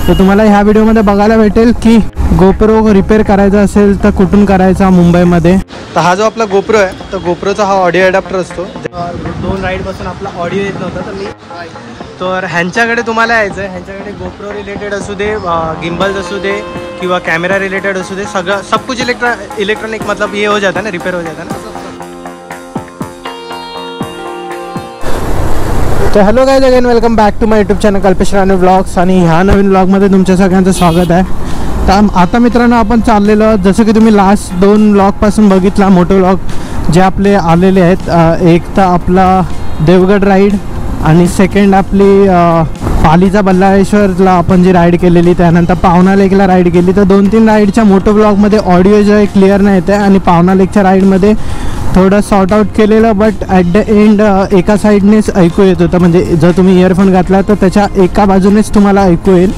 तर तुम्हाला ह्या व्हिडिओमध्ये बघायला भेटेल की गोप्रो रिपेअर करायचा असेल तर कुठून करायचा मुंबईमध्ये। तर हा जो आपला गोप्रो आहे तर गोप्रोचा हा ऑडिओ अडॅप्टर असतो। 2 राईडपासून आपला ऑडिओ येत नव्हता तर ह्यांच्याकडे तुम्हाला यायचं आहे। ह्यांच्याकडे गोप्रो रिलेटेड असू दे, गिम्बल्स असू दे किंवा कॅमेरा रिलेटेड असू दे, सगळं सब कुछ इलेक्ट्रॉनिक मतलब ये हो जाता है ना, रिपेयर हो जाता है ना। तर hello guys, again welcome back to my YouTube channel Kalpesh Rane vlogs. आणि ह्या नवीन व्लॉगमध्ये तुमच्या सगळ्यांचं स्वागत आहे। तर आता मित्रांनो आपण चाललेलो, जसं की तुम्ही लास्ट 2 व्लॉगपासून बघितला मोठे व्लॉग जे आपले आलेले आहेत। एक तर आपला देवगड राईड आणि सेकंड आपली पालीचा बल्लाळेश्वरला आपण जी राईड केलेली, त्यानंतर पावना लेकला राईड केली। तर 2-3 राईडच्या मोठो ब्लॉगमध्ये ऑडिओ जो आहे क्लिअर नाही येते आणि पावना लेकच्या राईडमध्ये थोडं सॉर्ट आउट केलेलं, बट ॲट द एंड एका साईडनेच ऐकू येत होतं। म्हणजे जर तुम्ही इयरफोन घातला तर त्याच्या एका बाजूनेच तुम्हाला ऐकू येईल,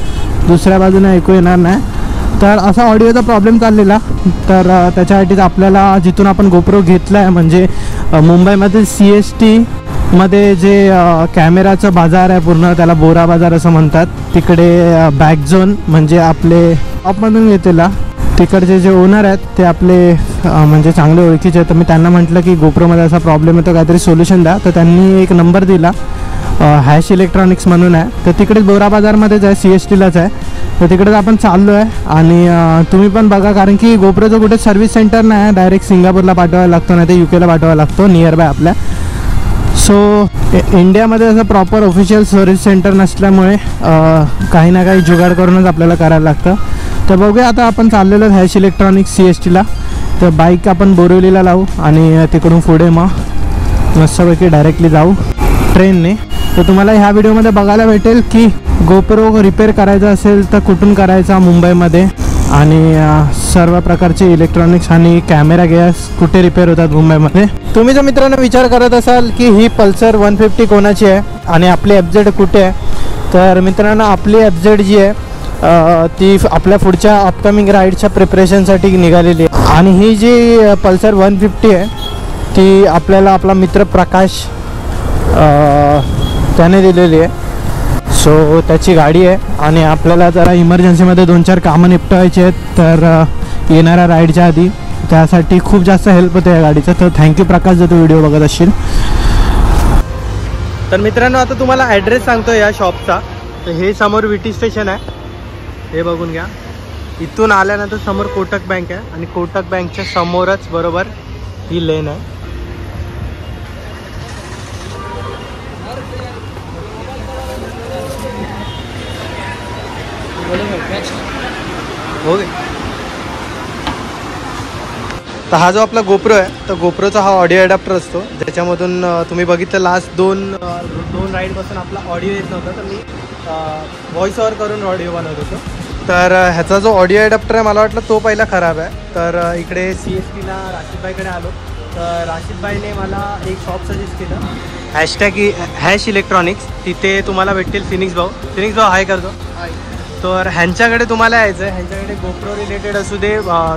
दुसऱ्या बाजूने ऐकू येणार नाही। तर असा ऑडिओचा प्रॉब्लेम चाललेला। तर त्याच्यासाठीच आपल्याला जिथून आपण गोप्रो घेतला आहे म्हणजे मुंबईमध्ये CST मध्ये जे कॅमेराचं बाजार आहे पूर्ण, त्याला बोरा बाजार असं म्हणतात, तिकडे बॅक झोन म्हणजे आपले शॉपमधून घेतलेला। तिकडचे जे ओनर आहेत ते आपले म्हणजे चांगले ओळखीचे आहेत। तर मी त्यांना म्हटलं की गोप्रोमध्ये असा प्रॉब्लेम आहे तर काहीतरी सोल्युशन द्या। तर त्यांनी एक नंबर दिला, हॅश इलेक्ट्रॉनिक्स म्हणून आहे। तर तिकडेच बोरा बाजारमध्येच आहे, CSTलाच आहे। तर तिकडेच आपण चाललो आहे आणि तुम्ही पण बघा, कारण की गोप्रोचं कुठे सर्व्हिस सेंटर नाही आहे, डायरेक्ट सिंगापूरला पाठवायला लागतो, नाही तर UKला पाठवायला लागतो नियर बाय आपल्या। सो इंडियामध्ये असं प्रॉपर ऑफिशियल सर्व्हिस सेंटर नसल्यामुळे काही ना काही जुगाड करूनच आपल्याला करायला लागतं। तर बघूया, आता आपण चाललेलो हॅश इलेक्ट्रॉनिक्स CSTला। तर बाईक आपण बोरिवलीला लावू आणि तिकडून पुढे मग मस्तपैकी डायरेक्टली जाऊ ट्रेनने। तर तुम्हाला ह्या व्हिडिओमध्ये बघायला भेटेल की गोप्रो रिपेअर करायचा असेल तर कुठून करायचा मुंबईमध्ये, आणि सर्व प्रकारचे इलेक्ट्रॉनिक्स आणि कॅमेरा गॅस कुठे रिपेअर होतात मुंबईमध्ये। तुम्ही जर मित्रांनो विचार करत असाल की ही पल्सर 150 कोणाची आहे आणि आपली FZ कुठे आहे, तर मित्रांनो आपली FZ जी आहे ती आपल्या पुढच्या अपकमिंग राईडच्या प्रिपरेशनसाठी निघालेली आहे। आणि ही जी पल्सर 150 आहे ती आपल्याला आपला मित्र प्रकाश त्याने दिलेली आहे। सो त्याची गाडी आहे आणि आपल्याला जरा इमर्जन्सीमध्ये 2-4 कामं निपटवायची आहेत, तर येणाऱ्या राईडच्या आधी त्यासाठी खूप जास्त हेल्प होते या गाडीचं। तर थँक्यू प्रकाश, जर तू व्हिडिओ बघत असशील तर। मित्रांनो आता तुम्हाला ॲड्रेस सांगतो या शॉपचा। तर हे समोर VT स्टेशन आहे, हे बघून घ्या। इथून आल्यानंतर समोर कोटक बँक आहे आणि कोटक बँकच्या समोरच बरोबर ही लेन आहे। हो, तर हा जो आपला गोप्रो आहे तर गोप्रोचा हा ऑडिओ अडॅप्टर असतो, ज्याच्यामधून तुम्ही बघितलं लास्ट 2 राईडपासून आपला ऑडिओ येत नव्हता, तर मी व्हॉइस ओव्हर करून ऑडिओ बनवत होतो। तर ह्याचा जो ऑडिओ अडॅप्टर आहे मला वाटलं तो पहिला खराब आहे। तर इकडे CSTला राशीदभाईकडे आलो, तर राशीदभाईने मला एक शॉप सजेस्ट केलं, हॅश इलेक्ट्रॉनिक्स। तिथे तुम्हाला भेटतील फिनिक्स भाऊ हाय करतो। तर ह्यांच्याकडे तुम्हाला यायचं आहे। ह्यांच्याकडे गोप्रो रिलेटेड असू दे,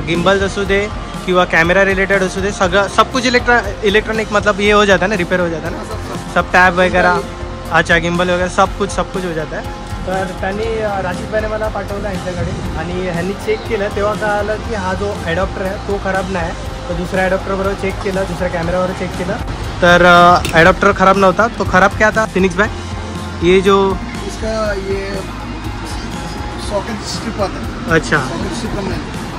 गिम्बल्स असू दे किंवा कॅमेरा रिलेटेड असू दे, सगळं सब कुछ इलेक्ट्रॉनिक मतलब ये हो जाता है ना, रिपेयर हो जाता है ना, सब टॅब वगैरह, अच्छा गिम्बल वगैरे सब कुछ हो जाता है। तर त्यांनी राशीदभाईने मला पाठवलं ह्यांच्याकडे आणि ह्यांनी चेक केलं, तेव्हा कळालं की हा जो ॲडॉप्टर आहे तो खराब नाही आहे। तर दुसऱ्या ॲडॉप्टरबरोबर चेक केलं, दुसऱ्या कॅमेरावर चेक केलं, तर ॲडॉप्टर खराब नव्हता। तो खराब क्या था फिनिक्स भाई, ये जो इसका ये सॉकेट स्ट्रिप आता,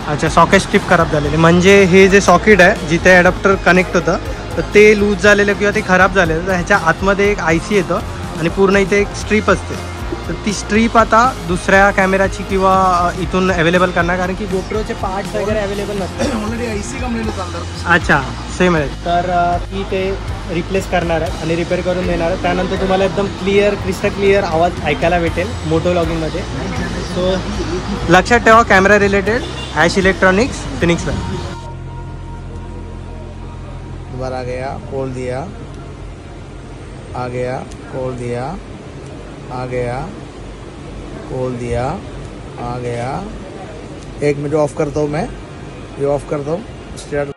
अच्छा सॉकेट स्ट्रिप खराब झालेली, म्हणजे हे जे सॉकेट आहे जिथे ॲडॉप्टर कनेक्ट होतं तर ते लूज झालेलं किंवा ते खराब झालेलं। तर ह्याच्या आतमध्ये एक IC येतं आणि पूर्ण इथे एक स्ट्रीप असते। तर ती स्ट्रीप आता दुसऱ्या कॅमेराची किंवा इथून अवेलेबल करणार, कारण की गोप्रोचे पार्ट्स वगैरे अवेलेबल नसतात ऑलरेडी IC कंप्लीट होतं। अच्छा सेम आहे, तर ती ते रिप्लेस करणार आहे आणि रिपेअर करून देणार आहे। त्यानंतर तुम्हाला एकदम क्रिस्टल क्लिअर आवाज ऐकायला भेटेल मोटो व्लॉगिंगमध्ये। सो लक्षात ठेवा, कॅमेरा रिलेटेड हॅश इलेक्ट्रॉनिक्स फिनिक्सला। दोबारा आ गया, खोल दिया, आ गया, खोल दिया, आ गया, खोल दिया, आ गया। 1 मिनट ऑफ करता हूँ मैं, ये ऑफ करता हूँ, स्टार्ट